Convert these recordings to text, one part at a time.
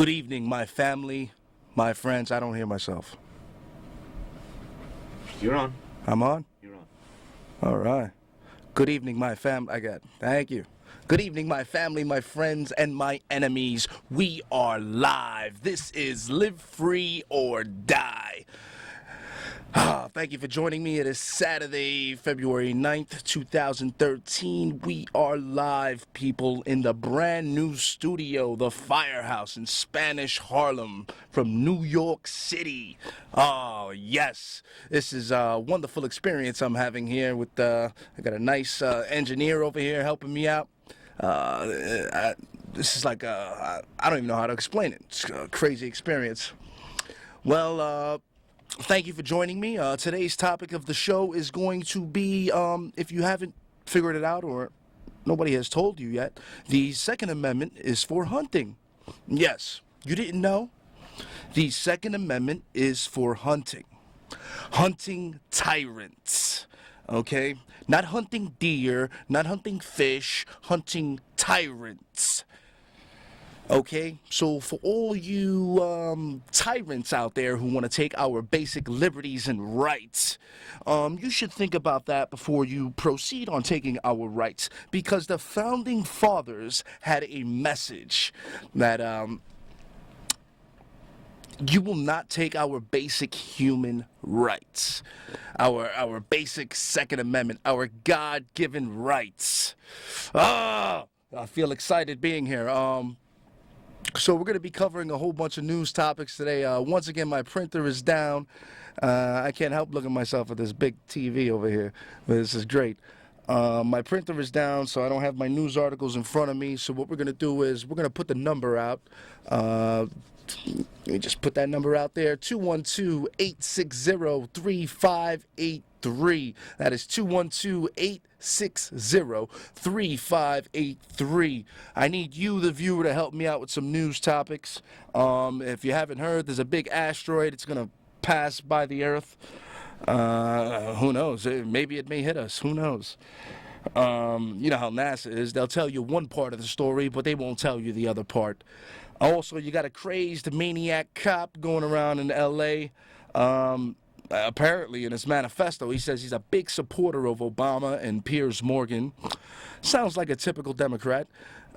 Good evening, my family, my friends. I don't hear myself. You're on. I'm on? You're on. All right. Good evening, my Thank you. Good evening, my family, my friends, and my enemies. We are live. This is Live Free or Die. Thank you for joining me. It is Saturday, February 9th, 2013. We are live, people, in the brand new studio, the Firehouse in Spanish Harlem from New York City. Oh, yes. This is a wonderful experience I'm having here with, I got a nice engineer over here helping me out. This is like I don't even know how to explain it. It's a crazy experience. Well, thank you for joining me. Today's topic of the show is going to be, if you haven't figured it out or nobody has told you yet, the Second Amendment is for hunting. Yes, you didn't know? The Second Amendment is for hunting. Hunting tyrants. Okay? Not hunting deer, not hunting fish, hunting tyrants. Okay, so for all you tyrants out there who want to take our basic liberties and rights, you should think about that before you proceed on taking our rights, because the founding fathers had a message that you will not take our basic human rights, our basic Second Amendment, our God-given rights. I feel excited being here. So we're going to be covering a whole bunch of news topics today. Once again, my printer is down. I can't help looking at myself at this big TV over here. This is great. My printer is down, so I don't have my news articles in front of me. So what we're going to do is we're going to put the number out. Let me just put that number out there, 212-860-3583. That is 212-860-3583. I need you, the viewer, to help me out with some news topics. If you haven't heard, there's a big asteroid. It's going to pass by the Earth. Who knows? Maybe it may hit us. Who knows? You know how NASA is. They'll tell you one part of the story, but they won't tell you the other part. Also, you got a crazed maniac cop going around in L.A. Apparently, in his manifesto, he says he's a big supporter of Obama and Piers Morgan. Sounds like a typical Democrat.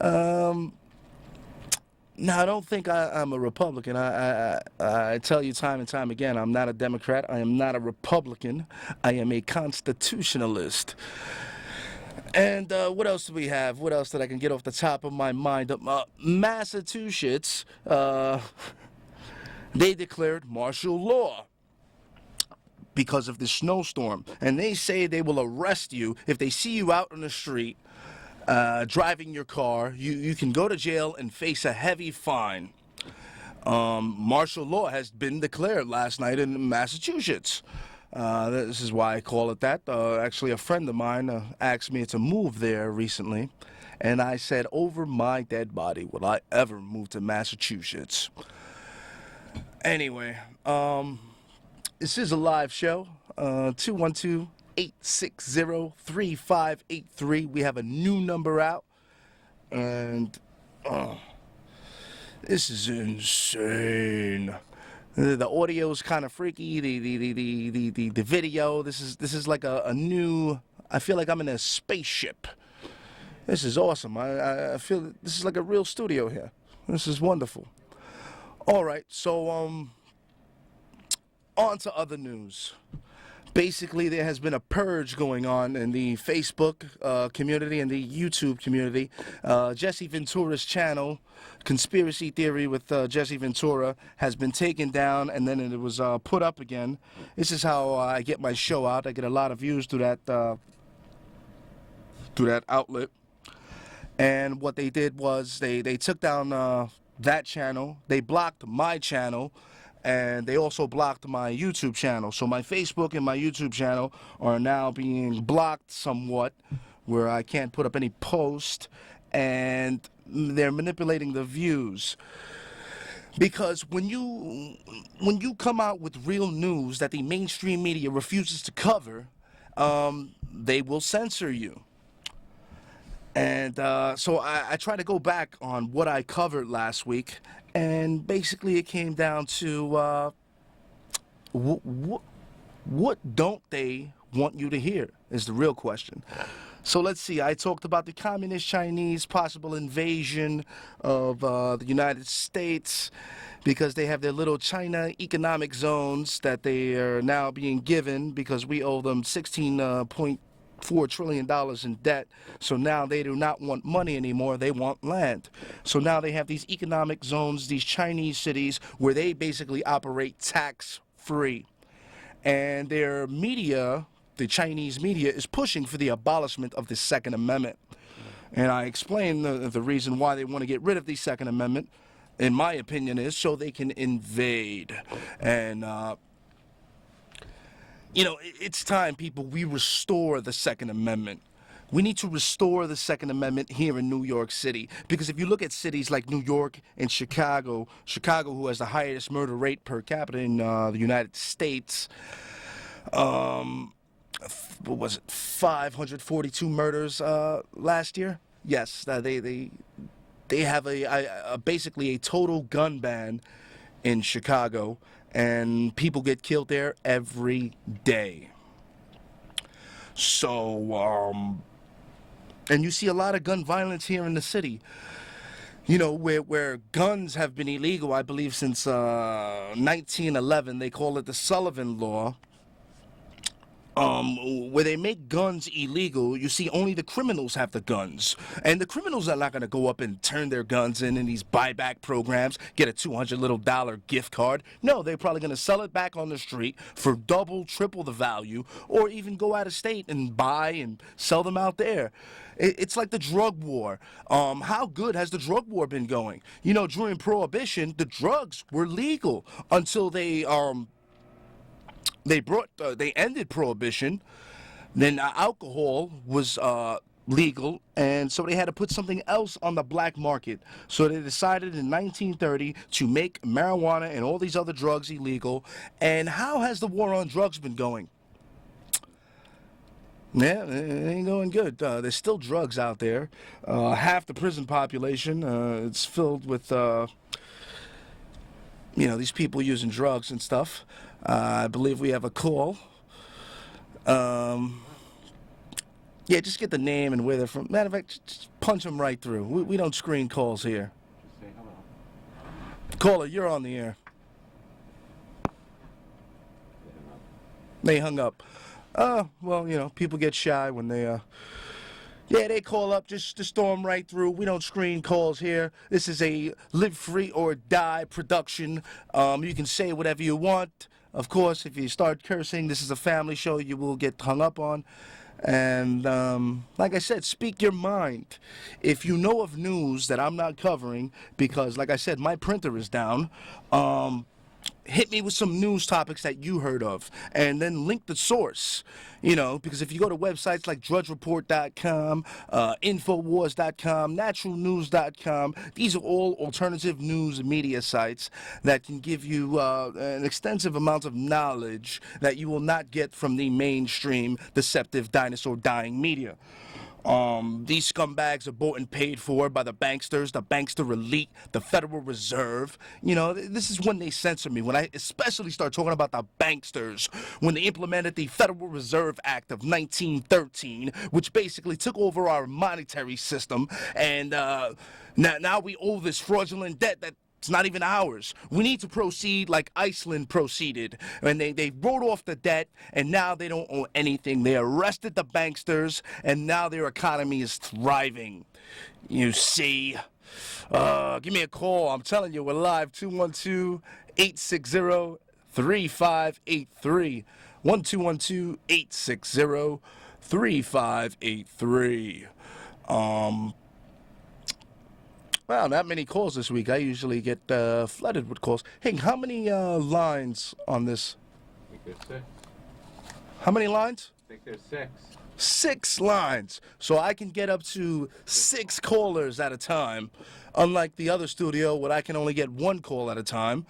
No, I don't think I'm a Republican. I tell you time and time again, I'm not a Democrat. I am not a Republican. I am a constitutionalist. And what else do we have? What else that I can get off the top of my mind? Massachusetts, they declared martial law because of the snowstorm. And they say they will arrest you if they see you out on the street driving your car. You can go to jail and face a heavy fine. Martial law has been declared last night in Massachusetts. This is why I call it that. Actually, a friend of mine asked me to move there recently, and I said, over my dead body, will I ever move to Massachusetts? Anyway, this is a live show, 212-860-3583. We have a new number out, and this is insane. The audio is kind of freaky. The video. This is like a new. I feel like I'm in a spaceship. This is awesome. I feel this is like a real studio here. This is wonderful. All right, so on to other news. Basically, there has been a purge going on in the Facebook community and the YouTube community. Jesse Ventura's channel, Conspiracy Theory with Jesse Ventura, has been taken down, and then it was put up again. This is how I get my show out. I get a lot of views through that outlet. And what they did was they took down that channel. They blocked my channel. And they also blocked my YouTube channel. So my Facebook and my YouTube channel are now being blocked somewhat, where I can't put up any post, and they're manipulating the views. Because when you come out with real news that the mainstream media refuses to cover, they will censor you. And so I try to go back on what I covered last week, and basically it came down to what don't they want you to hear is the real question. So let's see. I talked about the communist Chinese possible invasion of the United States because they have their little China economic zones that they are now being given because we owe them $16.4 trillion in debt. So now they do not want money anymore. They want land. So now they have these economic zones, these Chinese cities where they basically operate tax free. And their media, the Chinese media, is pushing for the abolishment of the Second Amendment. And I explained the reason why they want to get rid of the Second Amendment, in my opinion, is so they can invade. And, it's time, people, we restore the Second Amendment. We need to restore the Second Amendment here in New York City. Because if you look at cities like New York and Chicago, who has the highest murder rate per capita in the United States, what was it, 542 murders last year? Yes, they have basically a total gun ban in Chicago, and people get killed there every day. So, and you see a lot of gun violence here in the city. You know, where guns have been illegal, I believe, since 1911. They call it the Sullivan Law. Where they make guns illegal, you see only the criminals have the guns. And the criminals are not going to go up and turn their guns in these buyback programs, get a $200 little gift card. No, they're probably going to sell it back on the street for double, triple the value, or even go out of state and buy and sell them out there. It's like the drug war. How good has the drug war been going? You know, during Prohibition, the drugs were legal until they ended Prohibition. Then alcohol was legal, and so they had to put something else on the black market. So they decided in 1930 to make marijuana and all these other drugs illegal. And how has the war on drugs been going? Yeah, it ain't going good. There's still drugs out there. Half the prison population, it's filled with these people using drugs and stuff. I believe we have a call. Yeah, just get the name and where they're from. Matter of fact, just punch them right through. We don't screen calls here. Say hello. Caller, you're on the air. They hung up. Well, people get shy when they, they call up just to storm right through. We don't screen calls here. This is a live free or die production. You can say whatever you want. Of course, if you start cursing, this is a family show, you will get hung up on. And like I said, speak your mind. If you know of news that I'm not covering, because like I said, my printer is down, hit me with some news topics that you heard of, and then link the source. Because if you go to websites like drudgereport.com, infowars.com, naturalnews.com, these are all alternative news media sites that can give you an extensive amount of knowledge that you will not get from the mainstream deceptive dinosaur dying media. These scumbags are bought and paid for by the banksters, the bankster elite, the Federal Reserve. This is when they censor me, when I especially start talking about the banksters, when they implemented the Federal Reserve Act of 1913, which basically took over our monetary system, and now we owe this fraudulent debt that it's not even ours. We need to proceed like Iceland proceeded. And they wrote off the debt, and now they don't owe anything. They arrested the banksters, and now their economy is thriving. You see. Give me a call. I'm telling you, we're live. 212-860-3583. 1-212-860-3583. Wow, not many calls this week. I usually get flooded with calls. Hey, how many lines on this? I think there's 6. How many lines? I think there's 6. 6 lines. So I can get up to 6 callers at a time. Unlike the other studio where I can only get 1 call at a time.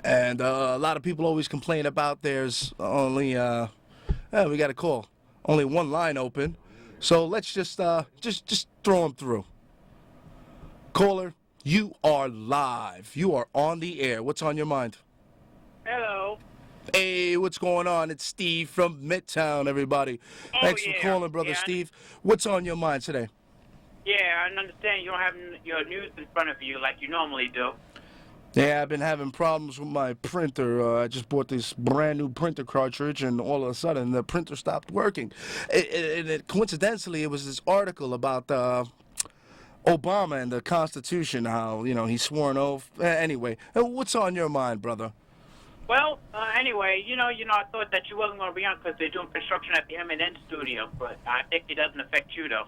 And a lot of people always complain about there's only, we got a call. Only 1 line open. So let's just throw him through. Caller, you are live. You are on the air. What's on your mind? Hello. Hey, what's going on? It's Steve from Midtown, everybody. Oh, Thanks for yeah. calling, Brother Yeah, Steve. What's on your mind today? Yeah, I understand you don't have your news in front of you like you normally do. Yeah, I've been having problems with my printer. I just bought this brand new printer cartridge, and all of a sudden the printer stopped working. Coincidentally, it was this article about Obama and the Constitution, how, he swore an oath. Anyway, what's on your mind, brother? Well, anyway, I thought that you wasn't going to be on because they're doing construction at the M&N studio, but I think it doesn't affect you, though.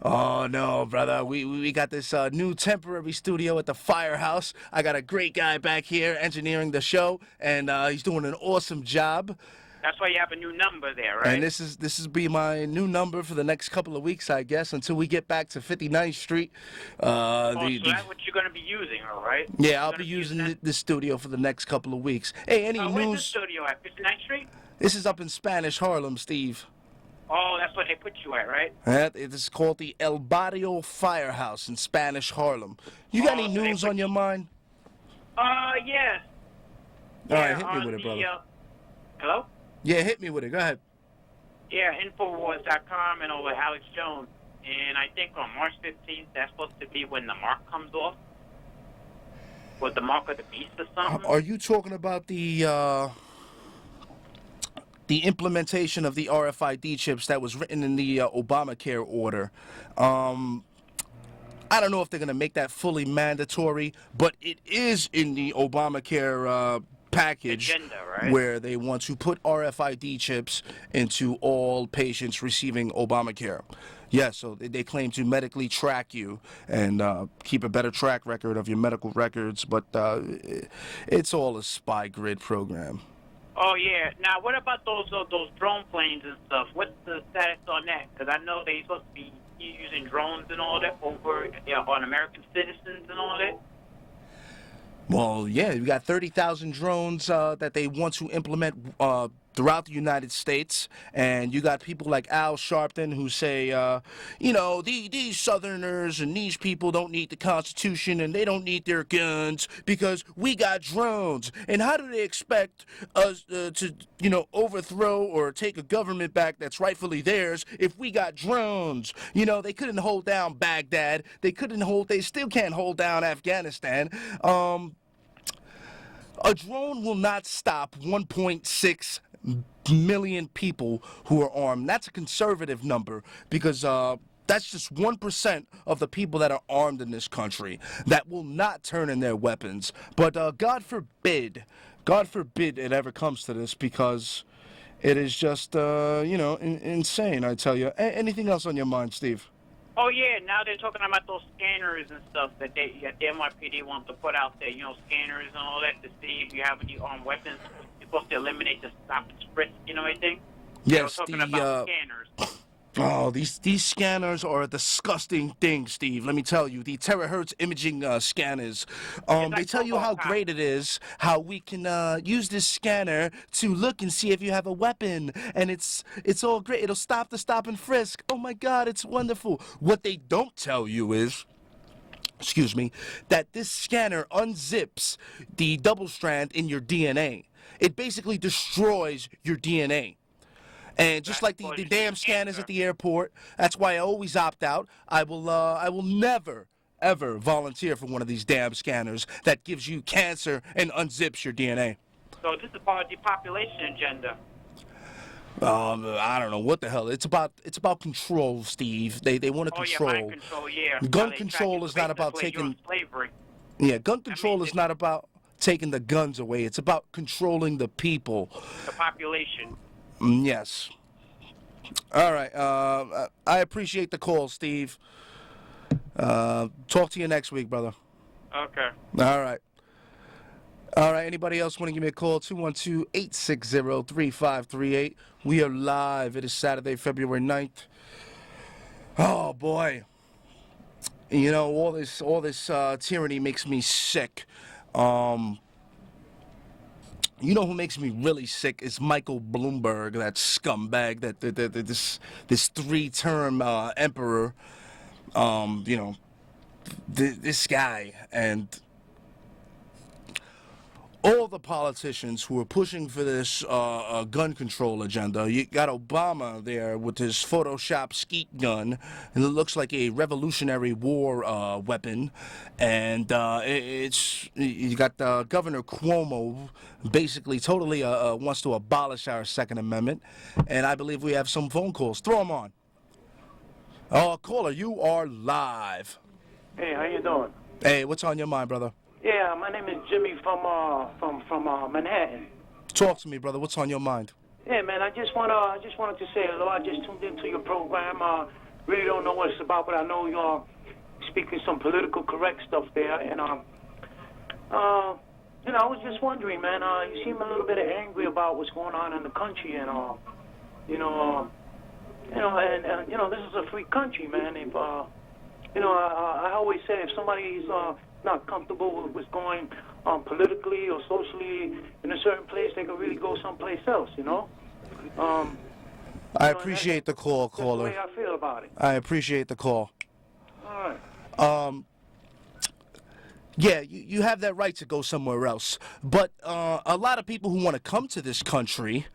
Oh, no, brother. We got this new temporary studio at the Firehouse. I got a great guy back here engineering the show, and he's doing an awesome job. That's why you have a new number there, right? And this is be my new number for the next couple of weeks, I guess, until we get back to 59th Street. So that's what you're going to be using, all right? Yeah, I'll be using this studio for the next couple of weeks. Hey, any Where's the news? studio at? 59th Street? This is up in Spanish Harlem, Steve. Oh, that's what they put you at, right? It is called the El Barrio Firehouse in Spanish Harlem. You got any so they news put on your mind? Yes. All right, Yeah, hit me on with it, brother. Hello? Yeah, hit me with it. Go ahead. Yeah, Infowars.com and over Alex Jones. And I think on March 15th, that's supposed to be when the mark comes off. With the mark of the beast or something. Are you talking about the implementation of the RFID chips that was written in the Obamacare order? I don't know if they're going to make that fully mandatory, but it is in the Obamacare package Agenda, right? where they want to put RFID chips into all patients receiving Obamacare. Yes, so they claim to medically track you and keep a better track record of your medical records, but it's all a spy grid program. Oh, yeah. Now, what about those drone planes and stuff? What's the status on that? Because I know they're supposed to be using drones and all that over on American citizens and all that. Well, yeah, you got 30,000 drones that they want to implement throughout the United States, and you got people like Al Sharpton who say, these Southerners and these people don't need the Constitution and they don't need their guns because we got drones. And how do they expect us to overthrow or take a government back that's rightfully theirs if we got drones? They couldn't hold down Baghdad. They still can't hold down Afghanistan. A drone will not stop 1.6 million people who are armed. That's a conservative number because that's just 1% of the people that are armed in this country that will not turn in their weapons. But God forbid it ever comes to this because it is just, insane, I tell you. Anything else on your mind, Steve? Oh, yeah. Now they're talking about those scanners and stuff that the NYPD wants to put out there, scanners and all that to see if you have any armed weapons. You're supposed to eliminate the stop and frisk, I think? Yes, they were talking about scanners. Oh, these scanners are a disgusting thing, Steve. Let me tell you, the terahertz imaging scanners. They tell you how great it is, how we can use this scanner to look and see if you have a weapon, and it's all great. It'll stop the stop and frisk. Oh my God, it's wonderful. What they don't tell you is, that this scanner unzips the double strand in your DNA. It basically destroys your DNA. And just like the damn scanners at the airport, that's why I always opt out. I will never, ever volunteer for one of these damn scanners that gives you cancer and unzips your DNA. So this is part of the depopulation agenda. I don't know what the hell. It's about control, Steve. They want to control. Oh, yeah, mind control, yeah. Gun control is not about taking slavery. Yeah, gun control is not about taking the guns away. It's about controlling the people. The population. Yes. All right. I appreciate the call, Steve. Talk to you next week, brother. Okay. All right. Anybody else want to give me a call? 212-860-3538. We are live. It is Saturday, February 9th. Oh, boy. All this tyranny makes me sick. You know who makes me really sick is Michael Bloomberg, that scumbag, this three-term emperor. You know, this guy and all the politicians who are pushing for this gun control agenda. You got Obama there with his Photoshop skeet gun, and it looks like a Revolutionary War weapon. And it's you got Governor Cuomo, basically totally wants to abolish our Second Amendment. And I believe we have some phone calls. Throw them on. Caller, you are live. Hey, how you doing? Hey, what's on your mind, brother? Yeah, my name is Jimmy from Manhattan. Talk to me, brother. What's on your mind? Yeah, man, I just wanted to say hello. I just tuned into your program. Really don't know what it's about, but I know you're speaking some political correct stuff there. And you know, I was just wondering, man. You seem a little bit angry about what's going on in the country, and you know, and you know, this is a free country, man. If you know, I always say if somebody's not comfortable with what's going on politically or socially in a certain place, they can really go someplace else, you know? I appreciate the call, caller. That's the way I feel about it. I appreciate the call. All right. Yeah, you have that right to go somewhere else. But a lot of people who want to come to this country,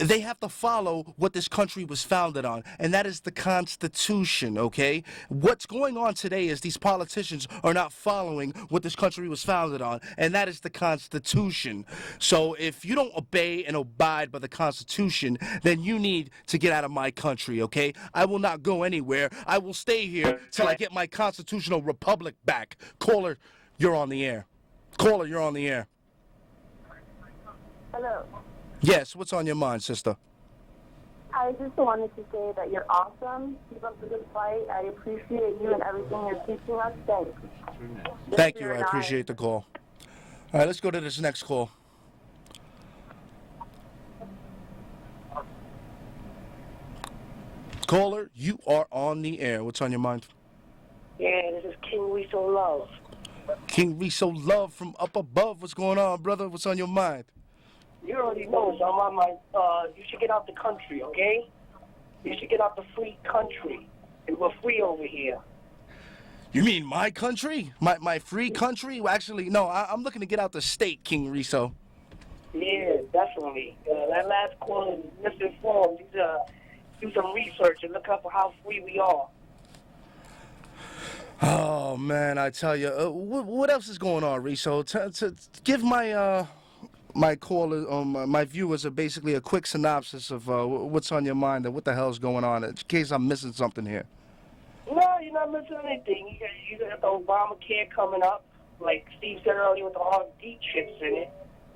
they have to follow what this country was founded on, and that is the Constitution, okay? What's going on today is these politicians are not following what this country was founded on, and that is the Constitution. So if you don't obey and abide by the Constitution, then you need to get out of my country, okay? I will not go anywhere. I will stay here till I get my constitutional republic back. Caller, you're on the air. Caller, you're on the air. Hello. Yes, what's on your mind, sister? I just wanted to say that you're awesome. Keep up the good fight. I appreciate you and everything you're teaching us. Thanks. Thank you. I appreciate the call. All right, let's go to this next call. Caller, you are on the air. What's on your mind? Yeah, this is King Riso Love. King Riso Love from up above. What's going on, brother? What's on your mind? You already know, so I'm on my, you should get out the country, okay? You should get out the free country. And we're free over here. You mean my country? My free country? Well, actually, no, I'm looking to get out the state, King Riso. Yeah, definitely. That last call is misinformed. Do some research and look up how free we are. Oh, man, I tell you. What else is going on, Riso? Give my... my caller, my viewers are basically a quick synopsis of what's on your mind and what the hell's going on, in case I'm missing something here. No, you're not missing anything. You got the Obamacare coming up, like Steve said earlier, with the R&D chips in it.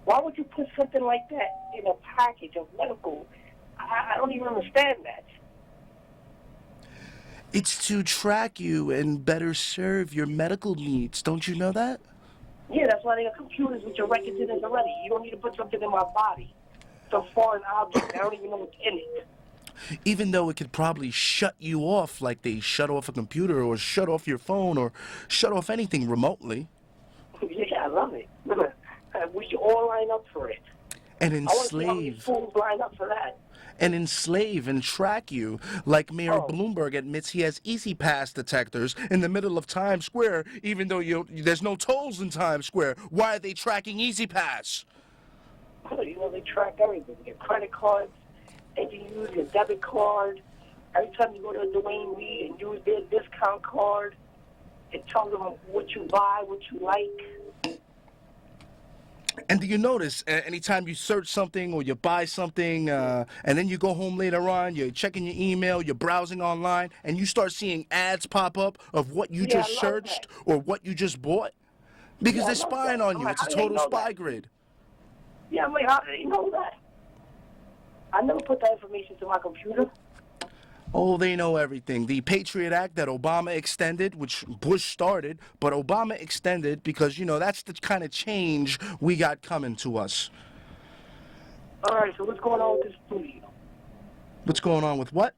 Why would you put something like that in a package of medical? I don't even understand that. It's to track you and better serve your medical needs. Don't you know that? Yeah, that's why they got computers with your records in it already. You don't need to put something in my body. Some foreign object. I don't even know what's in it. Even though it could probably shut you off like they shut off a computer or shut off your phone or shut off anything remotely. Yeah, I love it. We should all line up for it. And I want to see how many enslave. fools line up for that. And enslave and track you, like Mayor Bloomberg admits he has Easy Pass detectors in the middle of Times Square, even though there's no tolls in Times Square. Why are they tracking Easy Pass? You know, they track everything. Your credit cards, they can use your debit card. Every time you go to Dwayne Reed and use their discount card, it tells them what you buy, what you like. And do you notice anytime you search something or you buy something and then you go home later on, you're checking your email, you're browsing online, and you start seeing ads pop up of what you just I love searched or what you just bought? Because Yeah, I they're love spying that. on I'm you. like, It's a how do they total know spy that? grid. Yeah, I'm like, how did they know that? I never put that information to my computer. Oh, they know everything. The Patriot Act that Obama extended, which Bush started, but Obama extended because, that's the kind of change we got coming to us. All right, so what's going on with this studio? What's going on with what?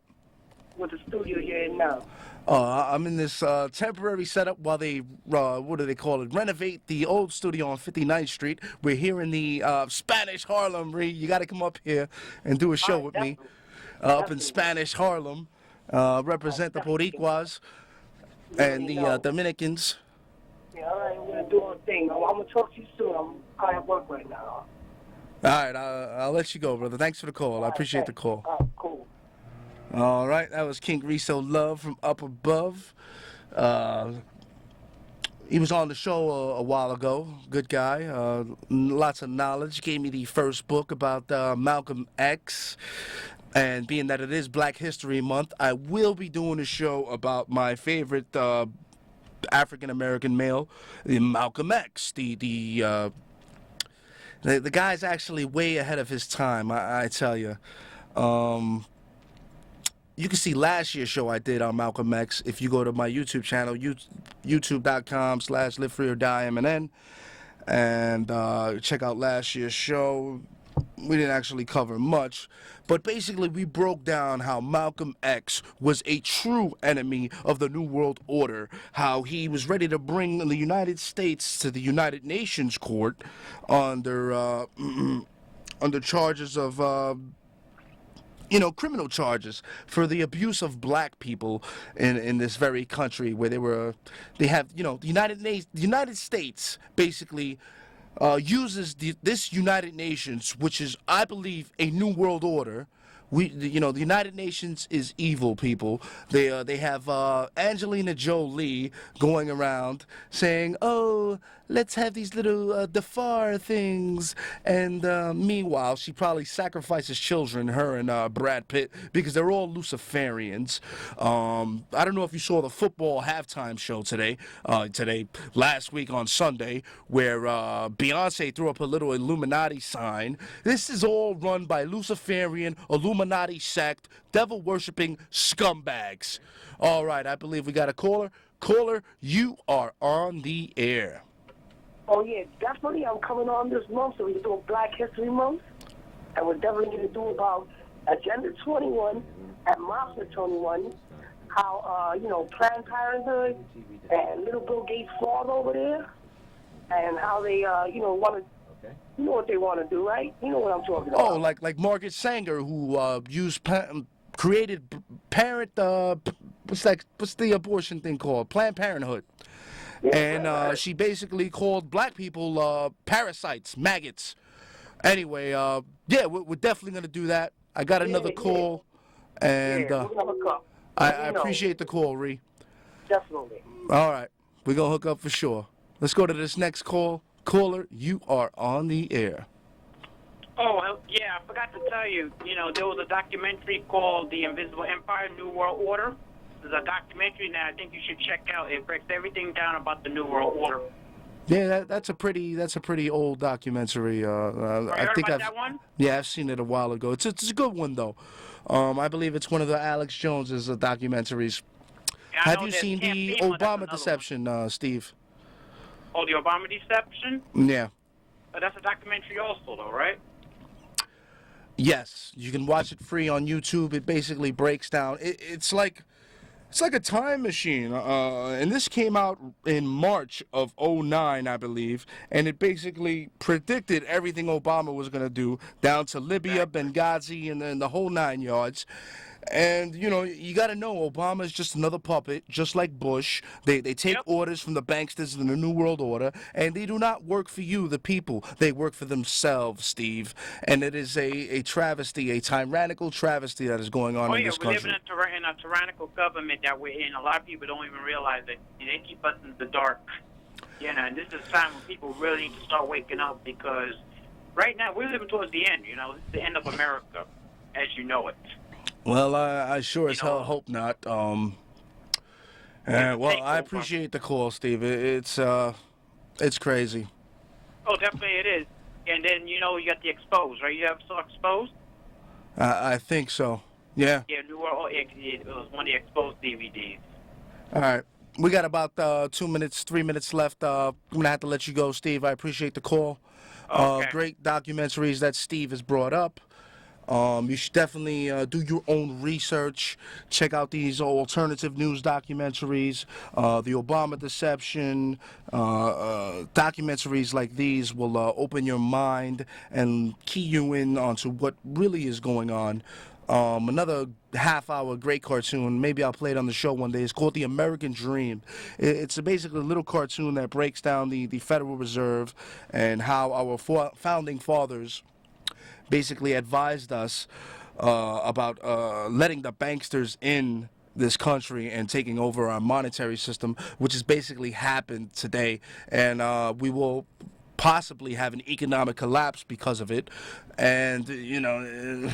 with the studio you're in now? I'm in this temporary setup while they, what do they call it, renovate the old studio on 59th Street. We're here in the Spanish Harlem, Ree. You got to come up here and do a show with me. Up in Spanish Harlem. Represent the Boricuas and the Dominicans. Yeah, all right, we're gonna do our thing. I'm gonna talk to you soon. I'm kind of work right now. All right, I'll let you go, brother. Thanks for the call. I appreciate the call. All right, cool. All right, that was King Riso Love from Up Above. He was on the show a while ago. Good guy. Lots of knowledge. Gave me the first book about Malcolm X. And being that it is Black History Month, I will be doing a show about my favorite African-American male, Malcolm X. The guy's actually way ahead of his time, I tell you. You can see last year's show I did on Malcolm X if you go to my YouTube channel, youtube.com/LiveFreeOrDieMNN, and check out last year's show. We didn't actually cover much, but basically we broke down how Malcolm X was a true enemy of the New World Order, how he was ready to bring the United States to the United Nations Court under under charges of criminal charges for the abuse of black people in this very country where the United States basically uses this United Nations, which is, I believe, a new world order. The United Nations is evil, people. They have Angelina Jolie going around saying, "Oh, let's have these little Dafar things," and meanwhile, she probably sacrifices children, her and Brad Pitt, because they're all Luciferians. I don't know if you saw the football halftime show last week on Sunday, where Beyonce threw up a little Illuminati sign. This is all run by Luciferian, Illuminati sect, devil-worshipping scumbags. All right, I believe we got a caller. Caller, you are on the air. Oh, yeah, definitely. I'm coming on this month, so we can do a Black History Month. And we're definitely going to do about Agenda 21 at Mafia 21, how, Planned Parenthood and little Bill Gates' father over there, and how they, want to, you know what they want to do, right? You know what I'm talking about. Oh, like Margaret Sanger, who created parent, what's the abortion thing called? Planned Parenthood. Yeah, And right. she basically called black people parasites, maggots. Anyway, we're definitely going to do that. I got another call, and we're gonna hook up. I appreciate the call, Ree. Definitely. All right, we're going to hook up for sure. Let's go to this next call. Caller, you are on the air. Oh, yeah, I forgot to tell you, there was a documentary called The Invisible Empire, New World Order. There's a documentary that I think you should check out. It breaks everything down about the New World Order. Yeah, that's a pretty old documentary. I think about that one? Yeah, I've seen it a while ago. It's a good one though. I believe it's one of the Alex Jones's documentaries. Yeah, I Have know you there's seen Camp the FEMA, that's Obama another deception, Steve? one. Oh, the Obama deception? Yeah. That's a documentary also, though, right? Yes, you can watch it free on YouTube. It basically breaks down. It's like a time machine. And this came out in March of '09, I believe. And it basically predicted everything Obama was going to do, down to Libya, Benghazi, and then the whole 9 yards. And, you got to know Obama is just another puppet, just like Bush. They take orders from the banksters in the New World Order, and they do not work for you, the people. They work for themselves, Steve. And it is a travesty, a tyrannical travesty that is going on in this we're country. living in a tyrannical government that we're in. A lot of people don't even realize it. They keep us in the dark. And this is a time when people really need to start waking up, because right now we're living towards the end. This is the end of America, as you know it. Well, I sure as hell hope not. Well, I appreciate the call, Steve. It's crazy. Oh, definitely it is. And then, you got the Exposed, right? You ever saw Exposed? I think so. Yeah. Yeah, New World. It was one of the Exposed DVDs. All right. We got about 2 minutes, 3 minutes left. I'm going to have to let you go, Steve. I appreciate the call. Okay. Great documentaries that Steve has brought up. You should definitely do your own research. Check out these alternative news documentaries. The Obama deception documentaries like these will open your mind and key you in onto what really is going on. Another half-hour great cartoon, maybe I'll play it on the show one day, it's called The American Dream. It's basically a little cartoon that breaks down the Federal Reserve and how our founding fathers basically advised us about letting the banksters in this country and taking over our monetary system, which has basically happened today. And we will possibly have an economic collapse because of it. And, you know...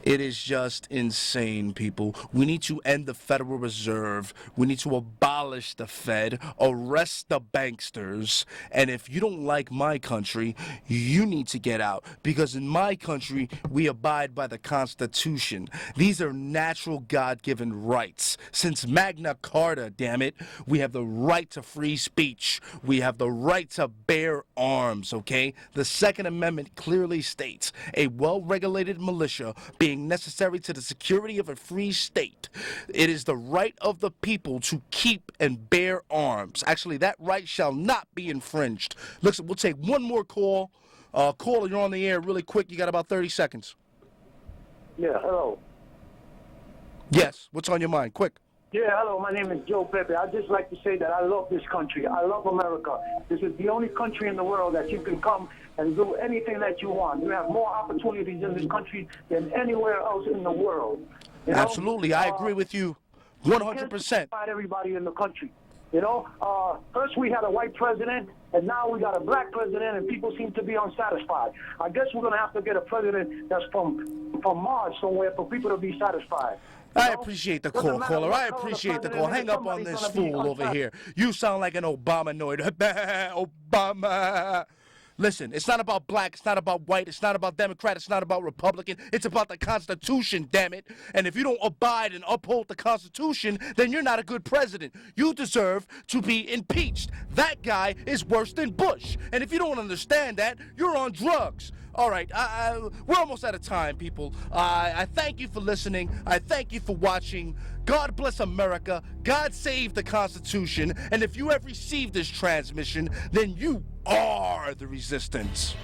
It is just insane, people. We need to end the Federal Reserve. We need to abolish the Fed, arrest the banksters. And if you don't like my country, you need to get out. Because in my country, we abide by the Constitution. These are natural God-given rights. Since Magna Carta, damn it, we have the right to free speech. We have the right to bear arms, okay? The Second Amendment clearly states a well-regulated militia being necessary to the security of a free state. It is the right of the people to keep and bear arms. Actually, that right shall not be infringed. Listen, we'll take one more call. Caller, you're on the air really quick. You got about 30 seconds. Yeah, hello. Yes, what's on your mind? Quick. Yeah, hello, my name is Joe Pepe. I'd just like to say that I love this country. I love America. This is the only country in the world that you can come and do anything that you want. You have more opportunities in this country than anywhere else in the world. You know? Absolutely, I agree with you 100%. Everybody in the country. You know, first we had a white president, and now we got a black president, and people seem to be unsatisfied. I guess we're going to have to get a president that's from Mars somewhere for people to be satisfied. I appreciate the call, caller. I appreciate the call. Hang up on this fool over here. You sound like an Obamanoid. Obama. Listen, it's not about black, it's not about white, it's not about Democrat, it's not about Republican. It's about the Constitution, damn it. And if you don't abide and uphold the Constitution, then you're not a good president. You deserve to be impeached. That guy is worse than Bush. And if you don't understand that, you're on drugs. All right, we're almost out of time, people. I thank you for listening. I thank you for watching. God bless America. God save the Constitution. And if you have received this transmission, then you are the resistance.